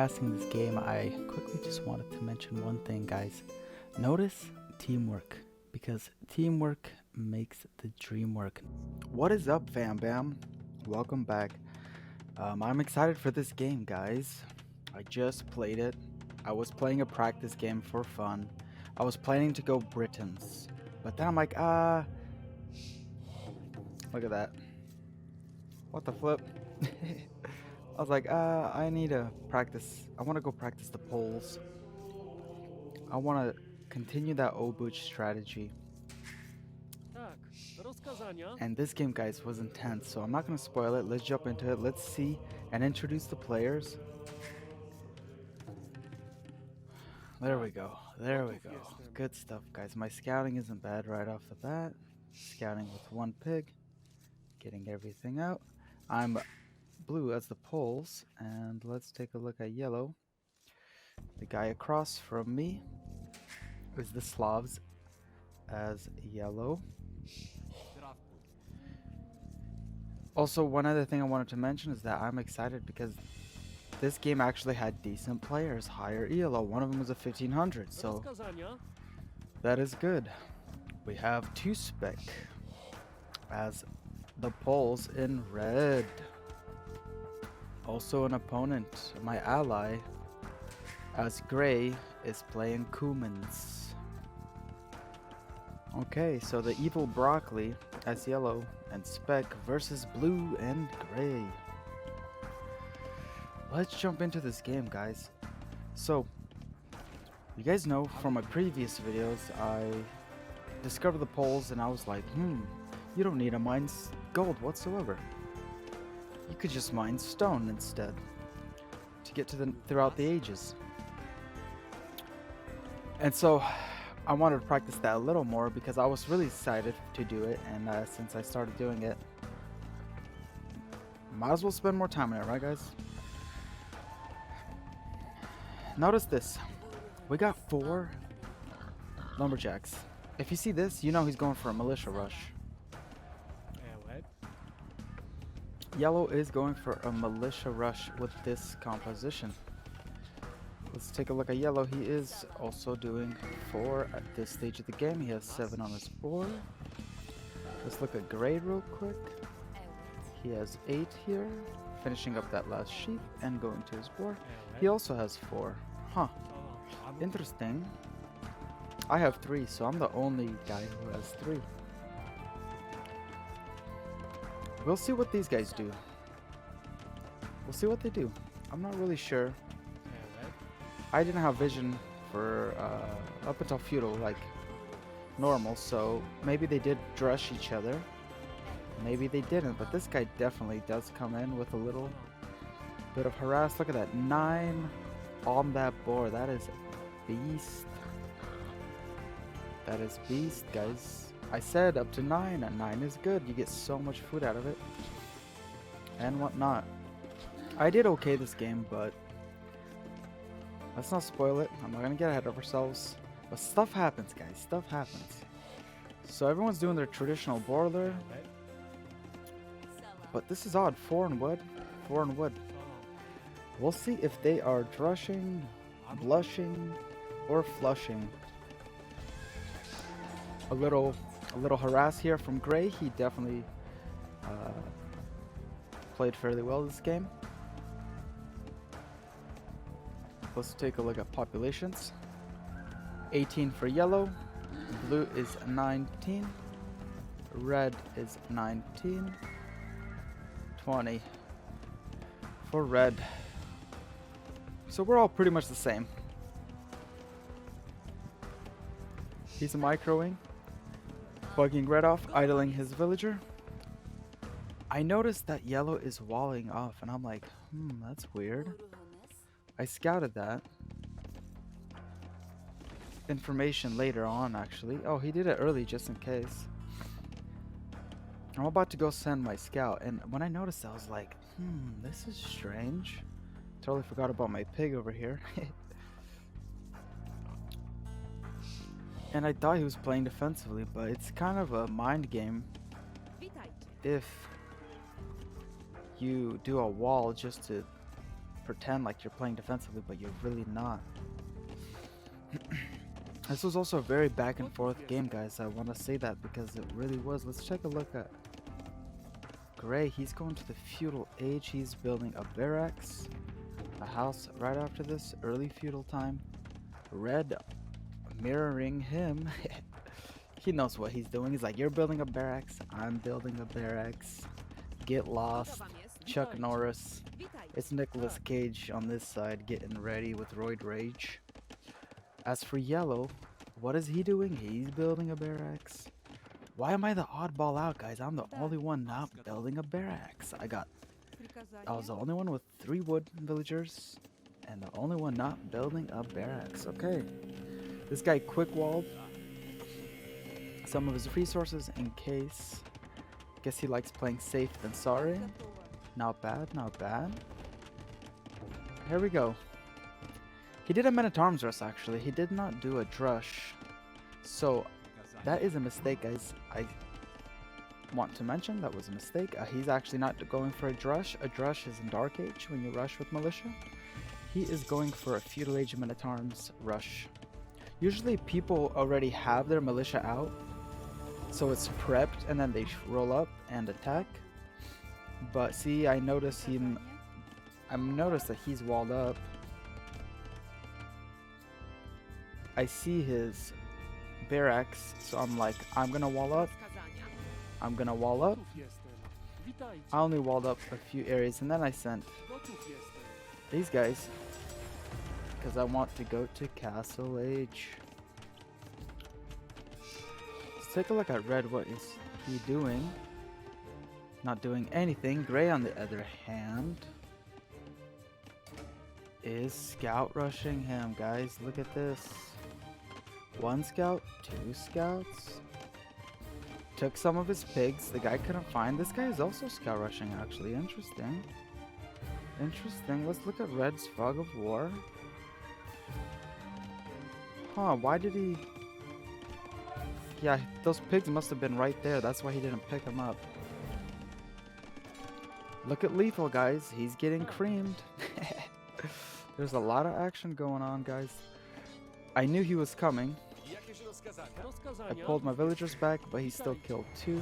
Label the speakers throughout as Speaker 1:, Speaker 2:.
Speaker 1: broadcasting this game, I quickly just wanted to mention one thing, guys. Notice teamwork, because teamwork makes the dream work. What is up, fam bam? Welcome back. I'm excited for this game, guys. I just played it. I was playing a practice game for fun. I was planning to go Britons, but then I'm like, look at that. What the flip? I was like, I need to practice. I want to go practice the polls. I want to continue that obuch strategy. And this game, guys, was intense, so I'm not going to spoil it. Let's jump into it. Let's see and introduce the players. There we go. There we go. Good stuff, guys. My scouting isn't bad right off the bat. Scouting with one pig. Getting everything out. I'm blue as the poles, and let's take a look at yellow. The guy across from me is the Slavs as yellow. Also, one other thing I wanted to mention is that I'm excited because this game actually had decent players, higher ELO. One of them was a 1500, so that is good. We have 2 spec as the poles in red. Also an opponent, my ally, as gray, is playing Kumans. Okay, so the evil broccoli as yellow and spec versus blue and gray. Let's jump into this game, guys. So, you guys know from my previous videos, I discovered the poles and I was like, you don't need to mine gold whatsoever. You could just mine stone instead to get to the throughout the ages. And so I wanted to practice that a little more because I was really excited to do it, and since I started doing it, might as well spend more time on it, right guys? Notice this. We got 4 lumberjacks. If you see this, you know he's going for a militia rush. Yellow is going for a militia rush with this composition. Let's take a look at yellow. He is also doing 4 at this stage of the game. He has 7 on his board. Let's look at gray real quick. He has 8 here, finishing up that last sheep and going to his board. He also has 4. Huh. Interesting. I have 3, so I'm the only guy who has 3. We'll see what these guys do. We'll see what they do. I'm not really sure. I didn't have vision for up until feudal, like normal, so maybe they did drush each other. Maybe they didn't, but this guy definitely does come in with a little bit of harass. Look at that, 9 on that board. That is beast. That is beast, guys. I said up to 9, and 9 is good. You get so much food out of it and whatnot. I did okay this game, but let's not spoil it. I'm not gonna get ahead of ourselves. But stuff happens, guys. Stuff happens. So everyone's doing their traditional boiler. But this is odd. 4 and wood. 4 and wood. We'll see if they are drushing, blushing, or flushing. A little harass here from gray. He definitely played fairly well this game. Let's take a look at populations. 18 for yellow, blue is 19, red is 19, 20 for red. So we're all pretty much the same. He's microing, bugging red off, idling his villager. I noticed that yellow is walling off, and I'm like, that's weird. I scouted that information later on, actually. Oh, he did it early just in case. I'm about to go send my scout, and when I noticed that, I was like, this is strange. Totally forgot about my pig over here. And I thought he was playing defensively, but it's kind of a mind game if you do a wall just to pretend like you're playing defensively, but you're really not. This was also a very back and forth game, guys. I want to say that because it really was. Let's take a look at Gray. He's going to the feudal age. He's building a barracks, a house right after this, early feudal time. Red mirroring him. He knows what he's doing. He's like, you're building a barracks, I'm building a barracks. Get lost. Chuck Norris. It's Nicolas Cage on this side getting ready with Roid Rage. As for Yellow, what is he doing? He's building a barracks. Why am I the oddball out, guys? I'm the only one not building a barracks. I was the only one with 3 wood villagers and the only one not building a barracks. Okay. This guy quick walled some of his resources in case. Guess he likes playing safe than sorry. Not bad, not bad. Here we go. He did a Men at Arms Rush actually. He did not do a Drush. So that is a mistake, guys. I want to mention that was a mistake. He's actually not going for a Drush. A Drush is in Dark Age when you rush with Militia. He is going for a Feudal Age Men at Arms Rush. Usually people already have their Militia out, so it's prepped and then they roll up and attack. But see, I noticed that he's walled up. I see his barracks, so I'm like, I'm gonna wall up. I'm gonna wall up. I only walled up a few areas and then I sent these guys because I want to go to Castle Age. Let's take a look at Red. What is he doing? Not doing anything. Gray, on the other hand, is scout rushing him, guys. Look at this. 1 scout, 2 scouts. Took some of his pigs. The guy couldn't find. This guy is also scout rushing, actually. Interesting. Interesting. Let's look at Red's Fog of War. Huh, why did he... Yeah, those pigs must have been right there. That's why he didn't pick them up. Look at Lethal, guys. He's getting creamed. There's a lot of action going on, guys. I knew he was coming. I pulled my villagers back, but he still killed 2.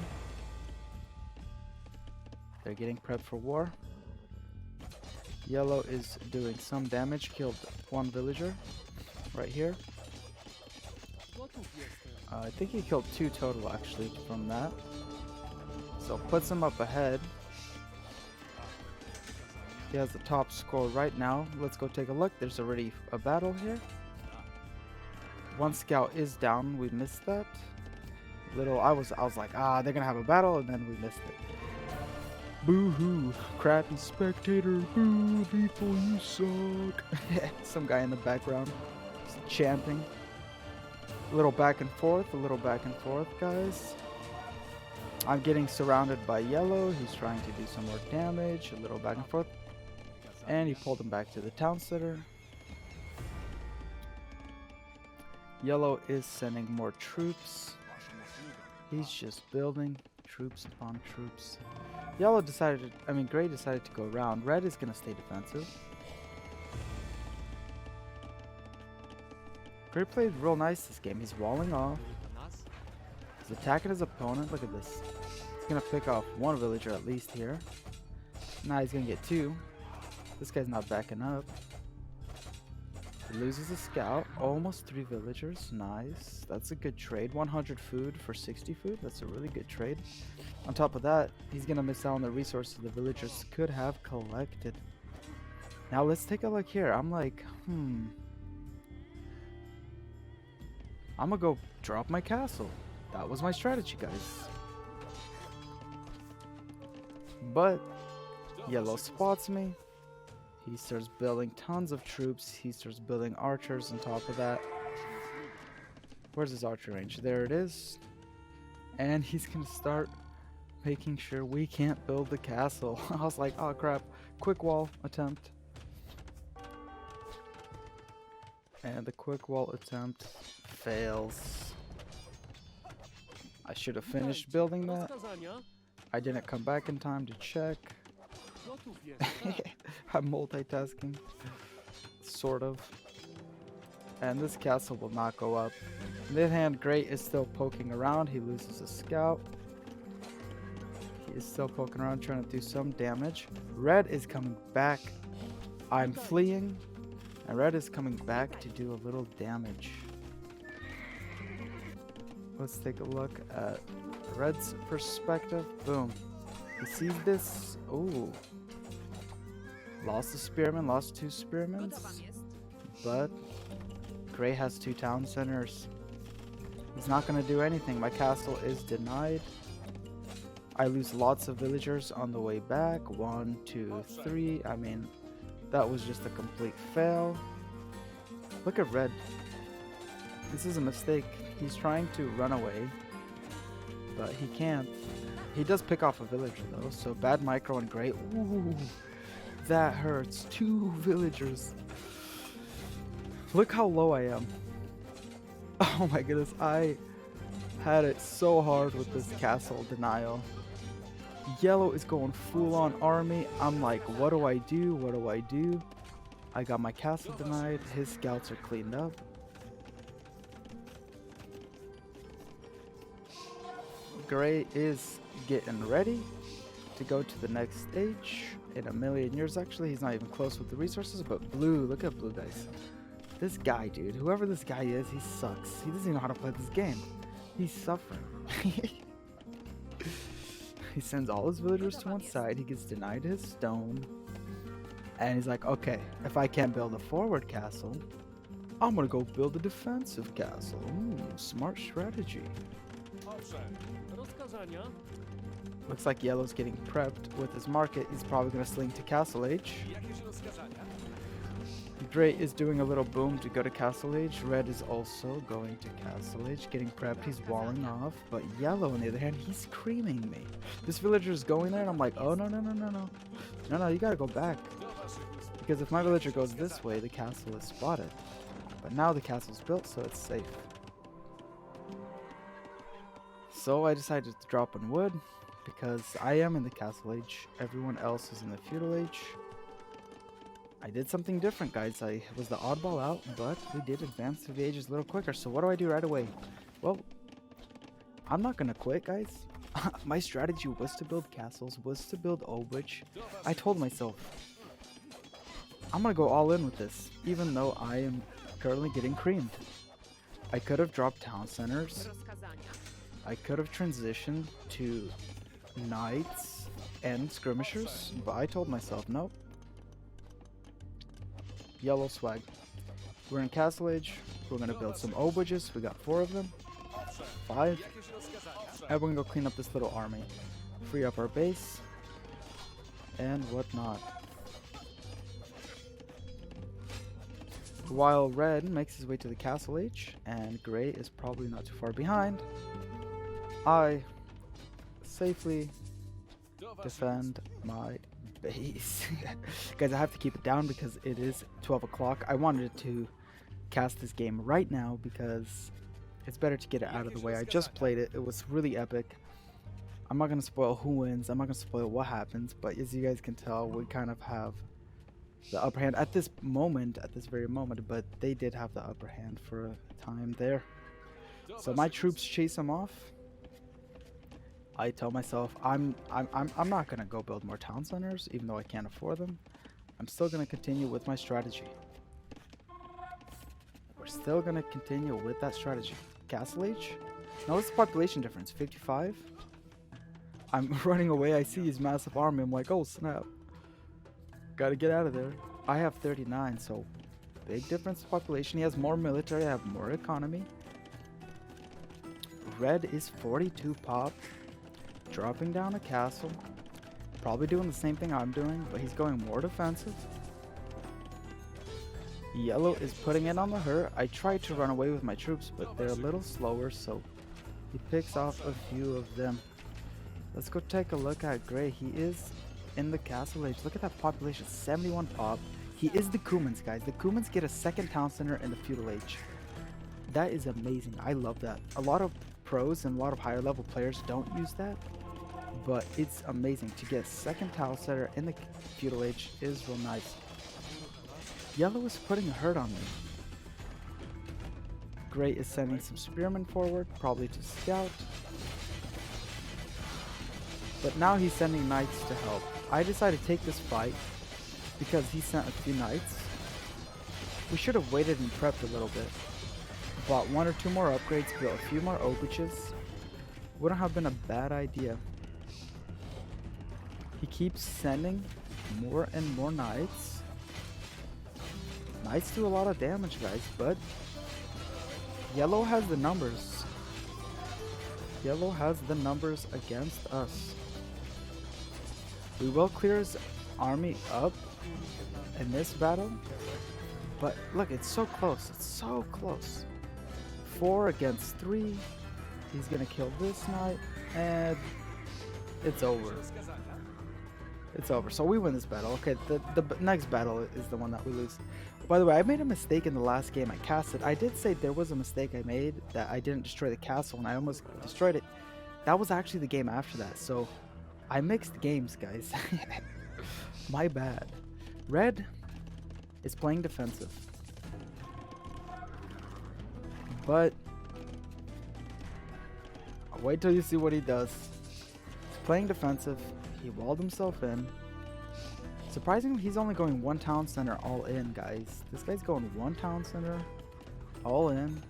Speaker 1: They're getting prepped for war. Yellow is doing some damage. Killed 1 villager right here. I think he killed 2 total, actually, from that. So puts him up ahead. He has the top score right now. Let's go take a look. There's already a battle here. 1 scout is down. We missed that. I was like, they're gonna have a battle, and then we missed it. Boo-hoo, crappy spectator. Boo, Lethal, you suck. Some guy in the background just chanting. A little back and forth, guys. I'm getting surrounded by Yellow. He's trying to do some more damage. A little back and forth. And he pulled him back to the town center. Yellow is sending more troops. He's just building troops upon troops. Gray decided to go around. Red is gonna stay defensive. Gray played real nice this game. He's walling off. He's attacking his opponent. Look at this. He's gonna pick off 1 villager at least here. Now he's gonna get 2. This guy's not backing up. He loses a scout. Almost 3 villagers. Nice. That's a good trade. 100 food for 60 food. That's a really good trade. On top of that, he's gonna miss out on the resources the villagers could have collected. Now let's take a look here. I'm like, I'm gonna go drop my castle. That was my strategy, guys. But Yellow spots me. He starts building tons of troops. He starts building archers on top of that. Where's his archer range? There it is. And he's gonna start making sure we can't build the castle. I was like, oh crap. Quick wall attempt. And the quick wall attempt fails. I should have finished building that. I didn't come back in time to check. I'm multitasking. Sort of. And this castle will not go up. On the other hand, Gray is still poking around. He loses a scout. He is still poking around trying to do some damage. Red is coming back. I'm fleeing. And Red is coming back to do a little damage. Let's take a look at Red's perspective. Boom. He sees this. Ooh. Lost a spearman, lost 2 spearmen. But Gray has 2 town centers. He's not going to do anything. My castle is denied. I lose lots of villagers on the way back. 1, 2, 3. I mean, that was just a complete fail. Look at Red. This is a mistake. He's trying to run away, but he can't. He does pick off a villager though, so bad micro and Gray. Ooh, that hurts. 2 villagers. Look how low I am. Oh my goodness, I had it so hard with this castle denial. Yellow is going full on army. I'm like, what do I do? What do I do? I got my castle denied. His scouts are cleaned up. Gray is getting ready to go to the next stage. In a million years, actually. He's not even close with the resources, but Blue, look at Blue, guys. This guy, dude, whoever this guy is, he sucks. He doesn't even know how to play this game. He's suffering. He sends all his villagers to one side. He gets denied his stone. And he's like, okay, if I can't build a forward castle, I'm going to go build a defensive castle. Smart strategy. Looks like Yellow's getting prepped with his market. He's probably going to sling to Castle Age. Gray is doing a little boom to go to Castle Age. Red is also going to Castle Age, getting prepped. He's walling off. But Yellow, on the other hand, he's creaming me. This villager is going there, and I'm like, oh, no, no, no, no, no. No, no, you gotta go back. Because if my villager goes this way, the castle is spotted. But now the castle's built, so it's safe. So I decided to drop in wood, because I am in the Castle Age. Everyone else is in the Feudal Age. I did something different, guys. I was the oddball out, but we did advance through the ages a little quicker. So what do I do right away? Well, I'm not gonna quit, guys. My strategy was to build castles, was to build Oldwich. I told myself, I'm gonna go all in with this, even though I am currently getting creamed. I could have dropped town centers. I could have transitioned to knights and skirmishers, but I told myself, nope. Yellow swag. We're in Castle Age. We're gonna build some Oldwiches. We got 4 of them. 5. And we're gonna go clean up this little army. Free up our base. And whatnot. While Red makes his way to the Castle Age, and Gray is probably not too far behind, I safely defend my base. Guys, I have to keep it down because it is 12 o'clock. I wanted to cast this game right now because it's better to get it out of the way. I just played it. It was really epic. I'm not going to spoil who wins. I'm not going to spoil what happens. But as you guys can tell, we kind of have the upper hand at this moment, at this very moment. But they did have the upper hand for a time there. So my troops chase them off. I tell myself I'm not gonna go build more town centers, even though I can't afford them. I'm still gonna continue with my strategy. We're still gonna continue with that strategy. Castle Age. Now what's the population difference? 55. I'm running away. I see his massive army. I'm like, oh snap! Gotta get out of there. I have 39, so big difference in population. He has more military. I have more economy. Red is 42 pop. Dropping down a castle, probably doing the same thing I'm doing, but he's going more defensive. Yellow is putting it on the hurt. I tried to run away with my troops, but they're a little slower, so he picks off a few of them. Let's go take a look at Gray. He is in the Castle Age. Look at that population, 71 pop. He is the Cumans, guys. The Cumans get a second town center in the Feudal Age. That is amazing. I love that. A lot of pros and a lot of higher level players don't use that. but it's amazing. To get second tile setter in the feudal age is real nice. Yellow is putting a hurt on me. Gray is sending some spearmen forward, probably to scout. But now he's sending knights to help. I decided to take this fight because he sent a few knights. We should have waited and prepped a little bit. Bought 1 or 2 more upgrades, built a few more oguches. Wouldn't have been a bad idea. He keeps sending more and more knights. Knights do a lot of damage, guys, but yellow has the numbers. Yellow has the numbers against us. We will clear his army up in this battle. But look, it's so close. It's so close. 4 against 3. He's gonna kill this knight. And it's over. It's over. So we win this battle. Okay, the next battle is the one that we lose. By the way, I made a mistake in the last game I casted. I did say there was a mistake I made, that I didn't destroy the castle and I almost destroyed it. That was actually the game after that. So I mixed games, guys. My bad. Red is playing defensive. But wait till you see what he does. He's playing defensive. He walled himself in. Surprisingly, he's only going 1 town center all in, guys. This guy's going 1 town center all in.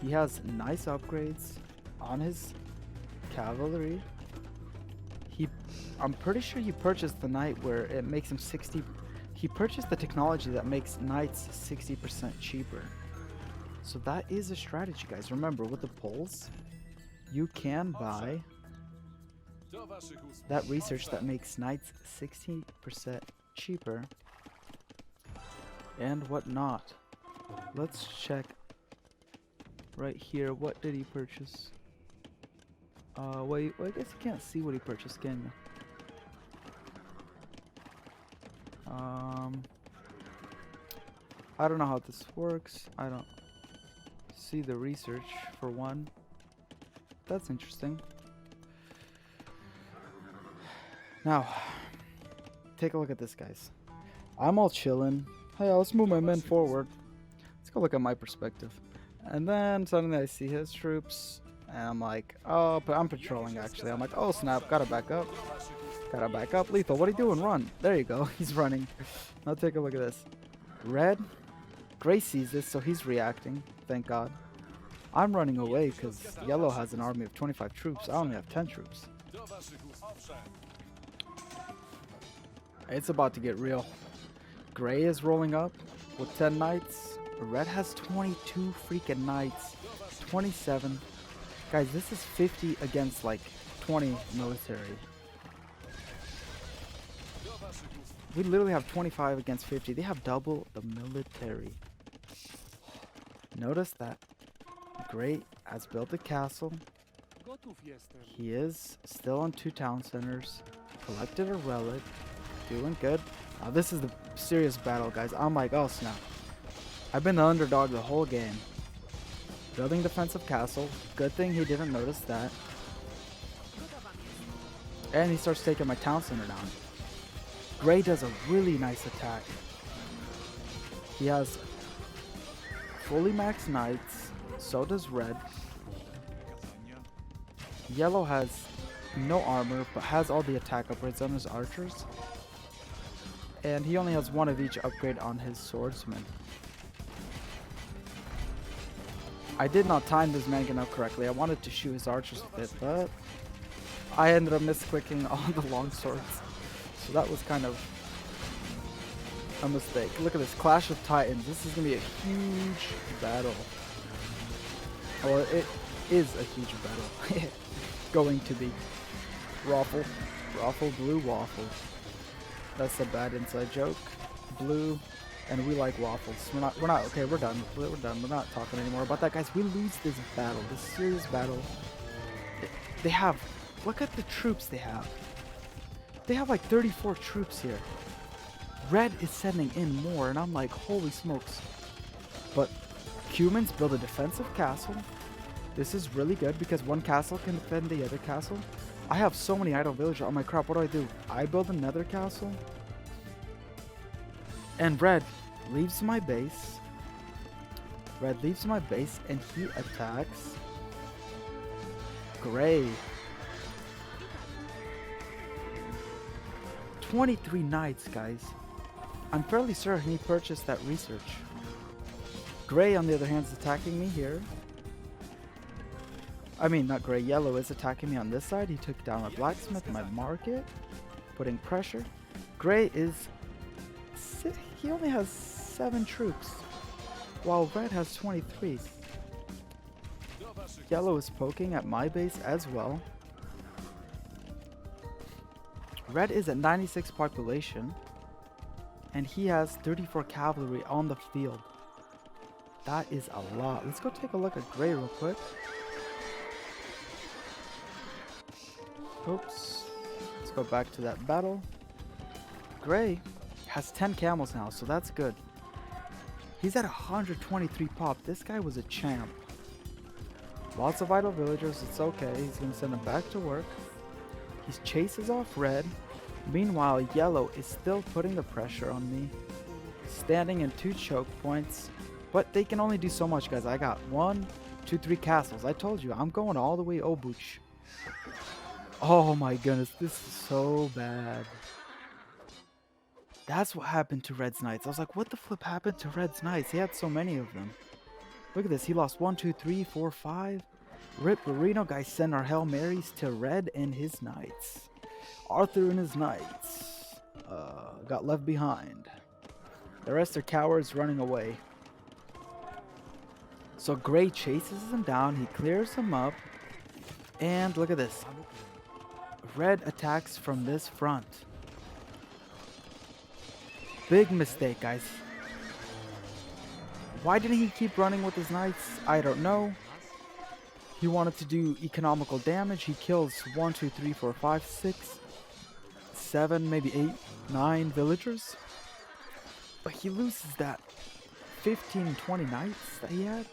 Speaker 1: He has nice upgrades on his cavalry. I'm pretty sure he purchased the knight where it makes him 60. He purchased the technology that makes knights 60% cheaper. So that is a strategy, guys. Remember, with the pulls, you can buy that research that makes knights 60% cheaper and whatnot. Let's check right here. What did he purchase? Wait, well, I guess you can't see what he purchased, can you? I don't know how this works. I don't see the research for one. That's interesting. Now, take a look at this, guys. I'm all chilling. Hey, let's move my men forward. Let's go look at my perspective. And then suddenly I see his troops. And I'm like, oh, but I'm patrolling actually. I'm like, oh snap, gotta back up. Gotta back up. Lethal, what are you doing? Run. There you go. He's running. Now take a look at this. Red. Gray sees this, so he's reacting. Thank God. I'm running away because yellow has an army of 25 troops. I only have 10 troops. It's about to get real. Gray is rolling up with 10 knights. Red has 22 freaking knights. 27. Guys, this is 50 against like 20 military. We literally have 25 against 50. They have double the military. Notice that Gray has built a castle. He is still on 2 town centers. Collected a relic. Doing good. Now this is the serious battle, guys. I'm like, oh snap. I've been the underdog the whole game. Building defensive castle. Good thing he didn't notice that. And he starts taking my town center down. Gray does a really nice attack. He has fully maxed knights. So does red. Yellow has no armor, but has all the attack upgrades on his archers. And he only has 1 of each upgrade on his swordsman. I did not time this man up correctly. I wanted to shoot his archers with it, but I ended up misclicking on the long swords. So that was kind of a mistake. Look at this, Clash of Titans. This is going to be a huge battle. Or it is a huge battle. Going to be. Waffle. Waffle, blue waffle. That's a bad inside joke. Blue. And we like waffles. We're not, okay, we're done. We're done. We're not talking anymore about that, guys. We lose this battle, this serious battle. They have, look at the troops they have. They have like 34 troops here. Red is sending in more, and I'm like, holy smokes. But humans build a defensive castle. This is really good because one castle can defend the other castle. I have so many idle villagers. Oh my crap, what do? I build another castle. And red leaves my base. Red leaves my base and he attacks gray. 23 knights, guys. I'm fairly certain he purchased that research. Gray, on the other hand, is attacking me here. I mean, not gray, yellow is attacking me on this side. He took down my blacksmith, my market, putting pressure. Gray is... he only has 7 troops, while red has 23. Yellow is poking at my base as well. Red is at 96 population, and he has 34 cavalry on the field. That is a lot. Let's go take a look at gray real quick. Oops. Let's go back to that battle. Gray has 10 camels now, so that's good. He's at 123 pop. This guy was a champ. Lots of idle villagers. It's okay. He's going to send them back to work. He chases off red. Meanwhile, yellow is still putting the pressure on me. Standing in 2 choke points. But they can only do so much, guys. I got 1, 2, 3 castles. I told you, I'm going all the way Obuch. Oh my goodness, this is so bad. That's what happened to Red's Knights. I was like, what the flip happened to Red's Knights? He had so many of them. Look at this. He lost 1, 2, 3, 4, 5. Rip Burrino, guys, send our Hail Marys to Red and his Knights. Arthur and his Knights got left behind. The rest are cowards running away. So Gray chases him down. He clears him up. And look at this. Red attacks from this front. Big mistake, guys. Why didn't he keep running with his knights? I don't know. He wanted to do economical damage. He kills 1, 2, 3, 4, 5, 6, 7, maybe 8, 9 villagers. But he loses that 15, 20 knights that he had.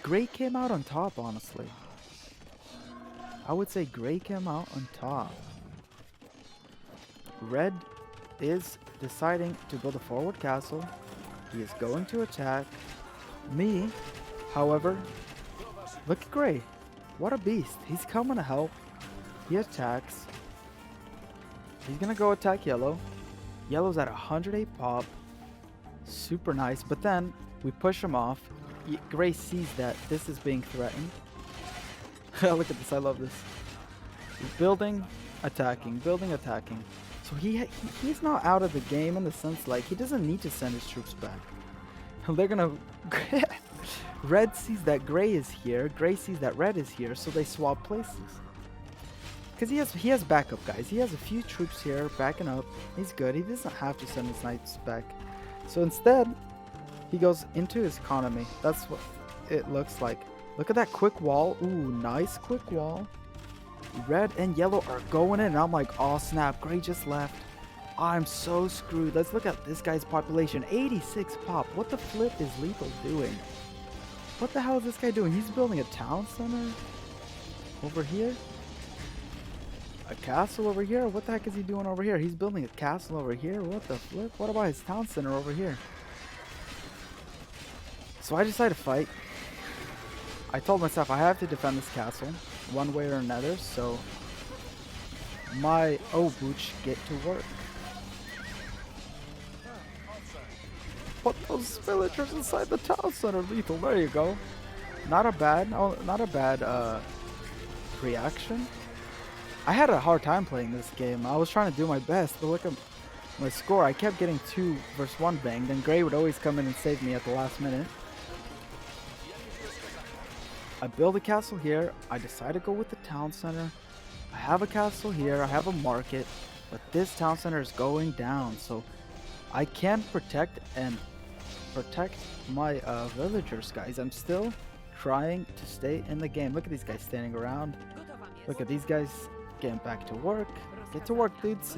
Speaker 1: Gray came out on top, honestly. I would say Gray came out on top. Red is deciding to build a forward castle. He is going to attack me. However, look at Gray. What a beast. He's coming to help. He attacks. He's going to go attack yellow. Yellow's at 108 pop. Super nice. But then we push him off. Gray sees that this is being threatened. Look at this. I love this. He's building, attacking, building, attacking. So he's not out of the game in the sense like he doesn't need to send his troops back. They're gonna... Red sees that Gray is here. Gray sees that Red is here. So they swap places. Because he has backup, guys. He has a few troops here backing up. He's good. He doesn't have to send his knights back. So instead, he goes into his economy. That's what it looks like. Look at that quick wall. Ooh, nice quick wall. Red and yellow are going in. And I'm like, oh snap, Gray just left. I'm so screwed. Let's look at this guy's population. 86 pop. What the flip is Lethal doing? What the hell is this guy doing? He's building a town center over here. A castle over here? What the heck is he doing over here? He's building a castle over here. What the flip? What about his town center over here? So I decided to fight. I told myself I have to defend this castle one way or another, so my Obuch get to work. Put those villagers inside the town center, Lethal. There you go. Not a bad reaction. I had a hard time playing this game. I was trying to do my best, but look at my score. I kept getting 2 versus 1 banged, and Gray would always come in and save me at the last minute. I build a castle here. I decide to go with the town center. I have a castle here. I have a market, but this town center is going down, so I can protect my villagers, guys. I'm still trying to stay in the game. Look at these guys standing around. Look at these guys getting back to work. Get to work, dudes.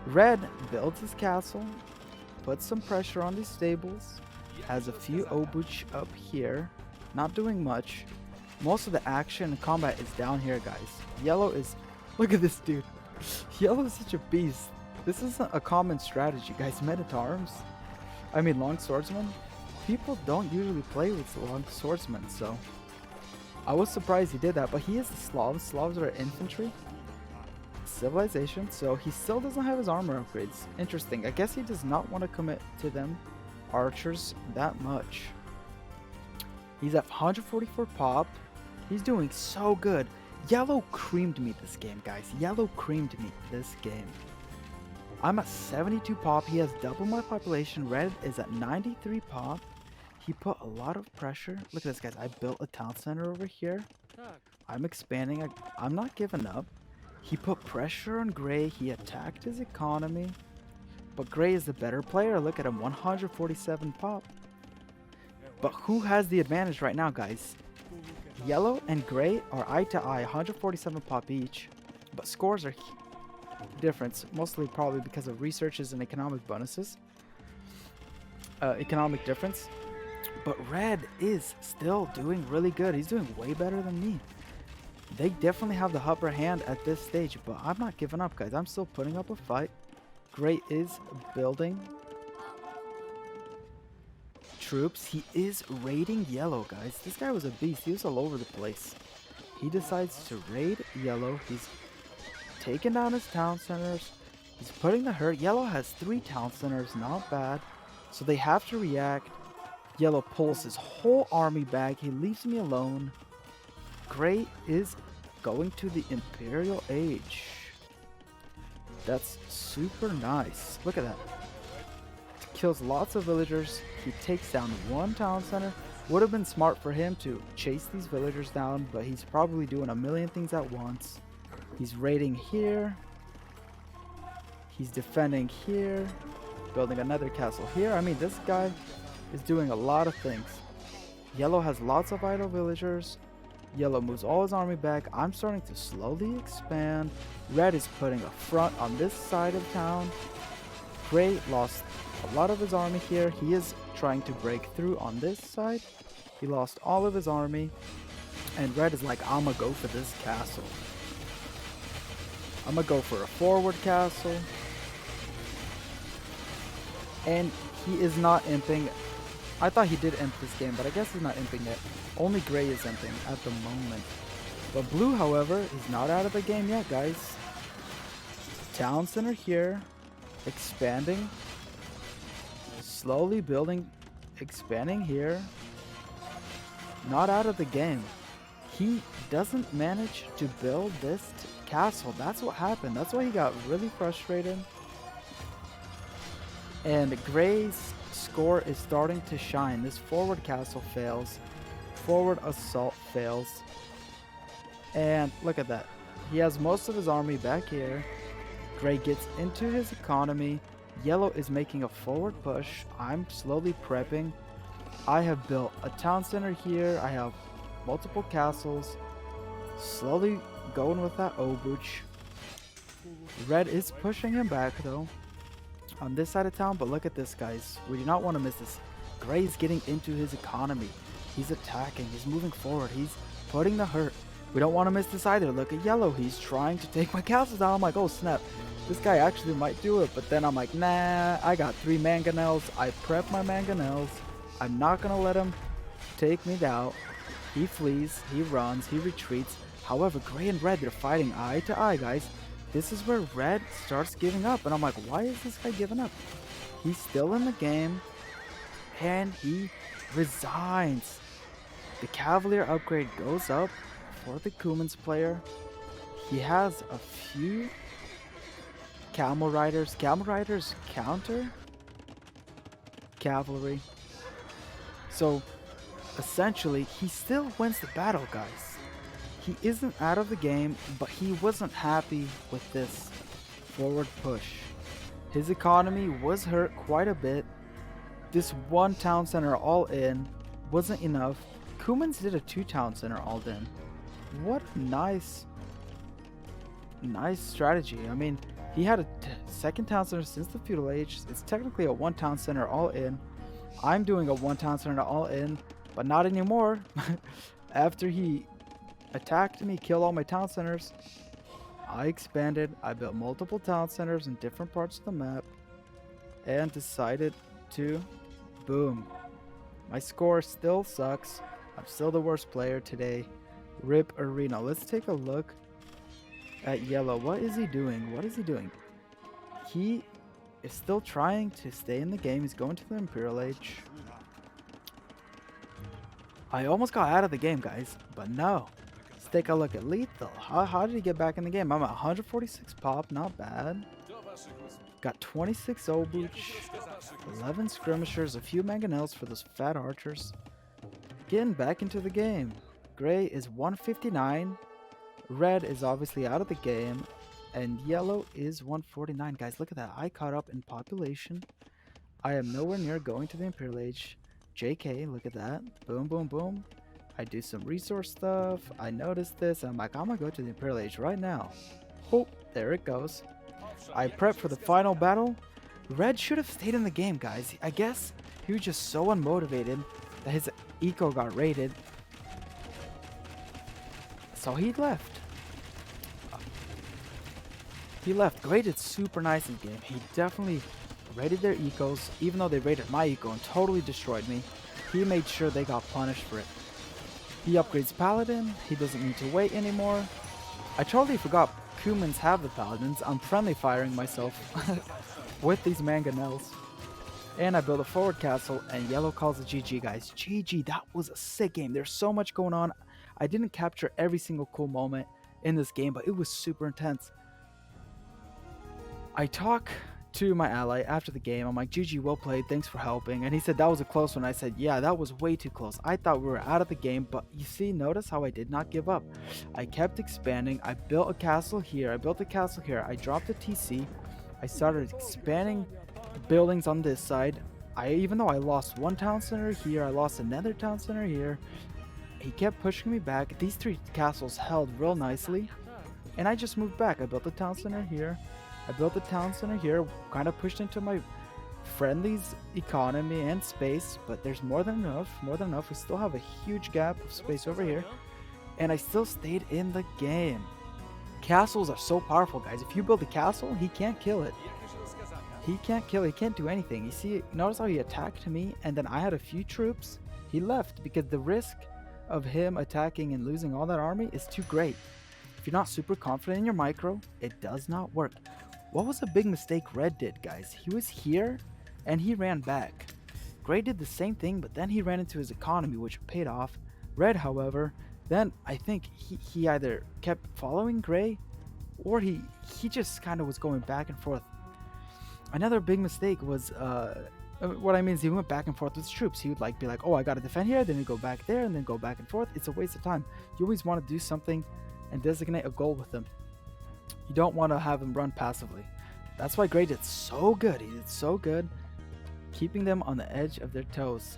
Speaker 1: Red builds his castle, puts some pressure on these stables, has a few Obuch up here. not doing much. Most of the action and combat is down here, guys. Yellow is... Look at this dude. Yellow is such a beast. This isn't a common strategy, guys. Men-at-arms. I mean, long swordsmen. People don't usually play with long swordsmen, so... I was surprised he did that, but he is the Slavs. Slavs are infantry. Civilization, so he still doesn't have his armor upgrades. Interesting. I guess he does not want to commit to them archers that much. He's at 144 pop. He's doing so good. Yellow creamed me this game, guys. Yellow creamed me this game. I'm at 72 pop. He has double my population. Red is at 93 pop. He put a lot of pressure. Look at this, guys. I built a town center over here. I'm expanding. I'm not giving up. He put pressure on Gray. He attacked his economy. But Gray is the better player. Look at him. 147 pop. But who has the advantage right now, guys? Yellow and Gray are eye to eye. 147 pop each. But scores are different. Mostly probably because of researches and economic bonuses. Economic difference. But Red is still doing really good. He's doing way better than me. They definitely have the upper hand at this stage, but I'm not giving up, guys. I'm still putting up a fight. Gray is building troops. He is raiding Yellow, guys. This guy was a beast. He was all over the place. He decides to raid Yellow. He's taking down his town centers. He's putting the hurt. Yellow has 3 town centers. Not bad. So they have to react. Yellow pulls his whole army back. He leaves me alone. Gray is going to the Imperial Age. That's super nice. Look at that. Kills lots of villagers. He takes down 1 town center. Would have been smart for him to chase these villagers down, but he's probably doing a million things at once. He's raiding here. He's defending here. Building another castle here. I mean, this guy is doing a lot of things. Yellow has lots of idle villagers. Yellow moves all his army back. I'm starting to slowly expand. Red is putting a front on this side of town. Gray lost a lot of his army here. He is trying to break through on this side. He lost all of his army. And Red is like, I'm gonna go for this castle. I'm gonna go for a forward castle. And he is not imping. I thought he did imp this game, but I guess he's not imping it. Only Gray is imping at the moment. But Blue, however, is not out of the game yet, guys. Town center here. Expanding. Slowly building. Expanding here. Not out of the game. He doesn't manage to build this castle. That's what happened. That's why he got really frustrated. And Gray's score is starting to shine. This forward castle fails. Forward assault fails. And look at that. He has most of his army back here. Gray gets into his economy. Yellow is making a forward push. I'm slowly prepping. I have built a town center here. I have multiple castles. Slowly going with that Obuch. Red is pushing him back though. On this side of town, but look at this, guys. We do not want to miss this. Gray's getting into his economy. He's attacking. He's moving forward. He's putting the hurt. We don't want to miss this either. Look at Yellow. He's trying to take my castles down. I'm like, oh snap. This guy actually might do it. But then I'm like, nah. I got 3 mangonels. I prep my mangonels. I'm not going to let him take me down. He flees. He runs. He retreats. However, Gray and Red, they're fighting eye to eye, guys. This is where Red starts giving up. And I'm like, why is this guy giving up? He's still in the game. And he resigns. The Cavalier upgrade goes up for the Cummins player. He has a few Camel Riders. Camel Riders counter Cavalry. So, essentially, he still wins the battle, guys. He isn't out of the game, but he wasn't happy with this forward push. His economy was hurt quite a bit. This 1 town center all in wasn't enough. Cummins did a 2 town center all in. What a nice strategy. I mean, he had a 2nd town center since the feudal age. It's technically a 1 town center all in. I'm doing a 1 town center all in. But not anymore. After he attacked me, killed all my town centers, I expanded. I built multiple town centers in different parts of the map and decided to boom. My score still sucks. I'm still the worst player today. RIP Arena. Let's take a look at yellow. What is he doing? What is he doing? He is still trying to stay in the game. He's going to the Imperial Age. I almost got out of the game, guys, but no. Let's take a look at Lethal. How did he get back in the game? I'm at 146 pop, not bad. Got 26 Obuch, 11 skirmishers, a few mangonels for those fat archers. Getting back into the game. Gray is 159. Red is obviously out of the game. And yellow is 149. Guys, look at that. I caught up in population. I am nowhere near going to the Imperial Age. JK, look at that. Boom, boom, boom. I do some resource stuff. I noticed this. I'm like, I'm gonna go to the Imperial Age right now. Oh, there it goes. I prep for the final battle. Red should have stayed in the game, guys. I guess he was just so unmotivated that his eco got raided. So he left. He left. Gray did super nice in the game. He definitely raided their ecos, even though they raided my eco and totally destroyed me. He made sure they got punished for it. He upgrades Paladin. He doesn't need to wait anymore. I totally forgot Kumans have the Paladins. I'm friendly firing myself with these mangonels. And I build a forward castle, and yellow calls it GG, guys. GG, that was a sick game. There's so much going on. I didn't capture every single cool moment in this game, but it was super intense. I talk to my ally after the game. I'm like, GG, well played, thanks for helping. And he said that was a close one. I said, yeah, that was way too close. I thought we were out of the game, but you see, notice how I did not give up. I kept expanding. I built a castle here. I built a castle here. I dropped a TC. I started expanding buildings on this side. Even though I lost one town center here, I lost another town center here. He kept pushing me back. These three castles held real nicely, and I just moved back. I built a town center here. I built a town center here, kind of pushed into my friendly's economy and space, but there's more than enough. We still have a huge gap of space over here, and I still stayed in the game. Castles are so powerful, guys. If you build a castle, he can't kill it. He can't kill it. He can't do anything. You see, notice how he attacked me, and then I had a few troops. He left because the risk of him attacking and losing all that army is too great. If you're not super confident in your micro, it does not work. What was a big mistake Red did, guys? He was here, and he ran back. Gray did the same thing, but then he ran into his economy, which paid off. Red, however, then I think he either kept following Gray, or he just kind of was going back and forth. Another big mistake was, what I mean is he went back and forth with his troops. He would be like, oh, I gotta defend here, then he'd go back there, and then go back and forth. It's a waste of time. You always want to do something and designate a goal with him. You don't want to have him run passively. That's why Gray did so good. He did so good, keeping them on the edge of their toes.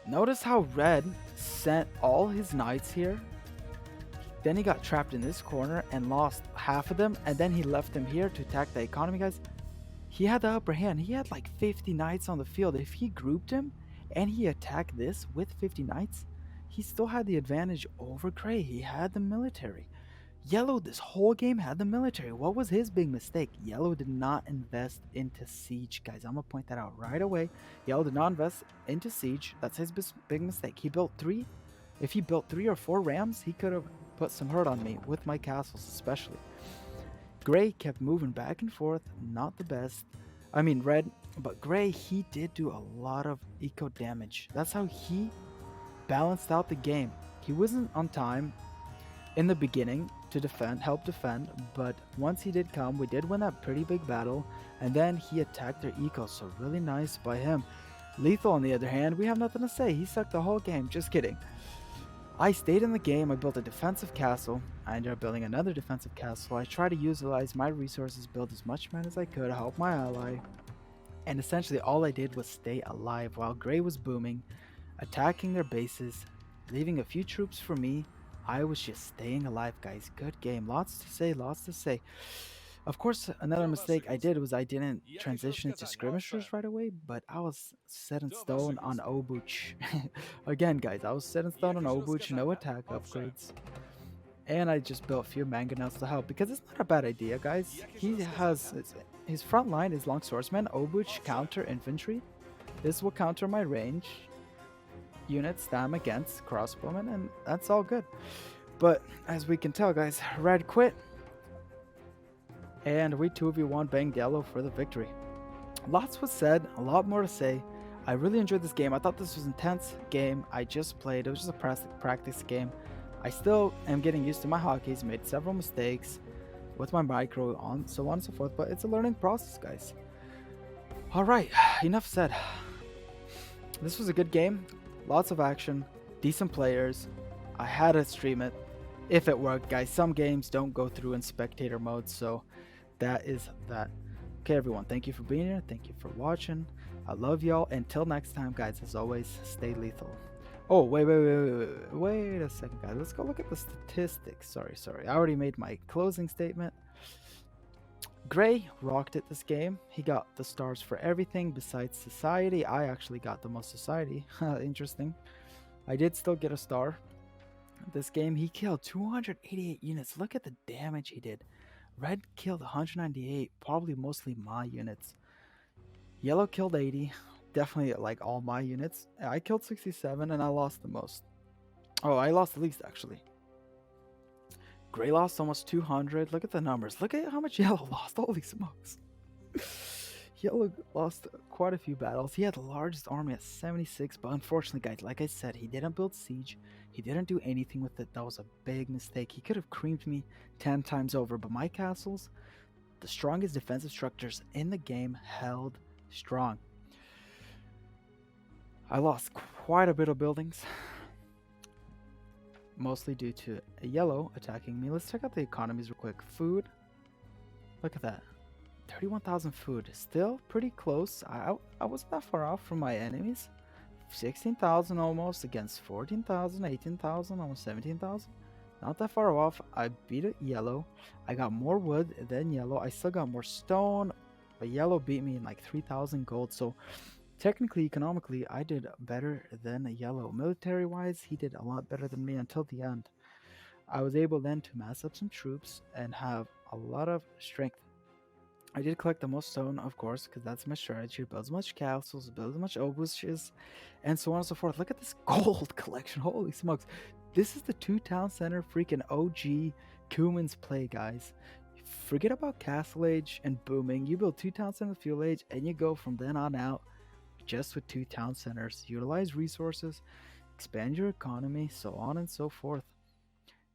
Speaker 1: Notice how Red sent all his knights here. Then he got trapped in this corner and lost half of them, and then he left them here to attack the economy, guys. He had the upper hand. He had like 50 knights on the field. If he grouped him and he attacked this with 50 knights, he still had the advantage over Gray. He had the military. Yellow this whole game had the military. What was his big mistake? Yellow did not invest into siege, guys. I'm gonna point that out right away. Yellow did not invest into siege. That's his big mistake. He built 3. If he built 3 or 4 rams, he could have put some hurt on me with my castles especially. Gray kept moving back and forth. Not the best. I mean Red, but Gray, he did do a lot of eco damage. That's how he balanced out the game. He wasn't on time in the beginning to help defend, but once he did come, we did win that pretty big battle, and then he attacked their eco, so really nice by him. Lethal, on the other hand, we have nothing to say. He sucked the whole game. Just kidding. I stayed in the game. I built a defensive castle. I ended up building another defensive castle. I tried to utilize my resources, build as much men as I could to help my ally, and essentially all I did was stay alive while Gray was booming, attacking their bases, leaving a few troops for me. I was just staying alive, guys. Good game. Lots to say, lots to say. Of course, another mistake I did was I didn't transition into skirmishers right away, but I was set in stone on Obuch. Again, guys, I was set in stone on Obuch, no attack upgrades. And I just built a few mangonels to help, because it's not a bad idea, guys. He has his front line is long swordsman, Obuch counter infantry. This will counter my range units that I'm against, crossbowmen, and that's all good. But as we can tell, guys, red quit, and we 2v1 banged yellow for the victory. Lots was said, a lot more to say. I really enjoyed this game. I thought this was an intense game. I just played. It was just a practice game. I still am getting used to my hotkeys, made several mistakes with my micro, so on and so forth, but it's a learning process, guys. Alright, enough said. This was a good game. Lots of action, decent players. I had to stream it if it worked, guys. Some games don't go through in spectator mode, so that is that. Okay, everyone, thank you for being here. Thank you for watching. I love y'all. Until next time, guys, as always, stay lethal. Oh, wait a second, guys. Let's go look at the statistics. Sorry. I already made my closing statement. Gray rocked it this game. He got the stars for everything besides society. I actually got the most society. Interesting. I did still get a star. This game, he killed 288 units. Look at the damage he did. Red killed 198, probably mostly my units. Yellow killed 80, definitely like all my units. I killed 67 and I lost the most. Oh, I lost the least actually. Gray lost almost 200. Look at the numbers. Look at how much Yellow lost. Holy smokes. Yellow lost quite a few battles. He had the largest army at 76, but unfortunately, guys, like I said, he didn't build siege. He didn't do anything with it. That was a big mistake. He could have creamed me 10 times over, but my castles, the strongest defensive structures in the game, held strong. I lost quite a bit of buildings, mostly due to a Yellow attacking me. Let's check out the economies real quick. Food. Look at that. 31,000 food. Still pretty close. I wasn't that far off from my enemies. 16,000 almost against 14,000, 18,000, almost 17,000. Not that far off. I beat it Yellow. I got more wood than Yellow. I still got more stone, but Yellow beat me in like 3,000 gold. So technically, economically, I did better than Yellow. Military wise, he did a lot better than me until the end. I was able then to mass up some troops and have a lot of strength. I did collect the most stone, of course, because that's my strategy. Build as much castles, build as much obuses, and so on and so forth. Look at this gold collection. Holy smokes. This is the 2 town center freaking OG Cuman's play, guys. Forget about Castle Age and booming. You build 2 town center Fuel Age, and you go from then on out just with 2 town centers. Utilize resources, expand your economy, so on and so forth.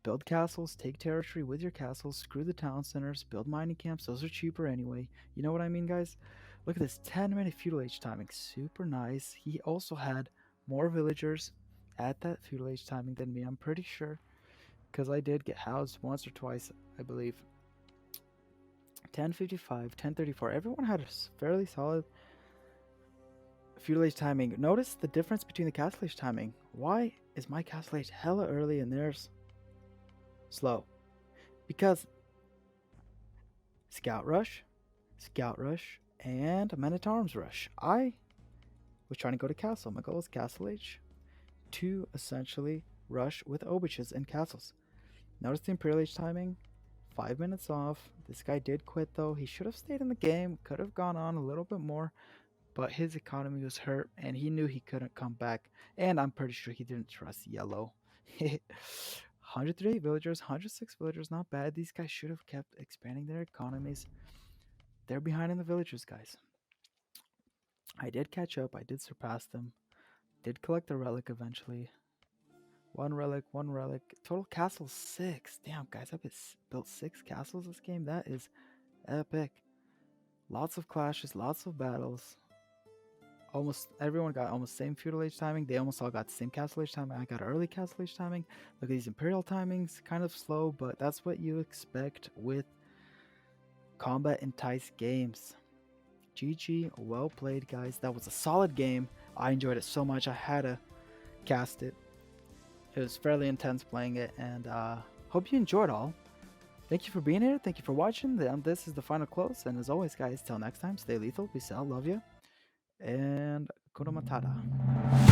Speaker 1: Build castles, take territory with your castles, screw the town centers, build mining camps, those are cheaper anyway. You know what I mean, guys? Look at this 10-minute feudal age timing, super nice. He also had more villagers at that feudal age timing than me, I'm pretty sure, because I did get housed once or twice, I believe. 1055, 1034, everyone had a fairly solid feudal age timing. Notice the difference between the castle age timing. Why is my castle age hella early and theirs slow? Because Scout Rush, and Men at Arms Rush. I was trying to go to castle. My goal is Castle Age to essentially rush with obuches and castles. Notice the Imperial Age timing, 5 minutes off. This guy did quit though. He should have stayed in the game, could have gone on a little bit more, but his economy was hurt and he knew he couldn't come back. And I'm pretty sure he didn't trust Yellow. 103 villagers, 106 villagers, not bad. These guys should have kept expanding their economies. They're behind in the villagers, guys. I did catch up. I did surpass them. Did collect the relic eventually. One relic. Total castles 6. Damn, guys, I've built 6 castles this game. That is epic. Lots of clashes, lots of battles. Almost everyone got almost same feudal age timing. They almost all got the same castle age timing. I got early castle age timing. Look at these imperial timings, kind of slow, but that's what you expect with combat enticed games. GG, well played, guys. That was a solid game. I enjoyed it so much I had to cast it. It was fairly intense playing it, and hope you enjoyed all. Thank you for being here. Thank you for watching. This is the final close. And as always, guys, till next time, stay lethal. Be well. Love you. And Kuna Matata.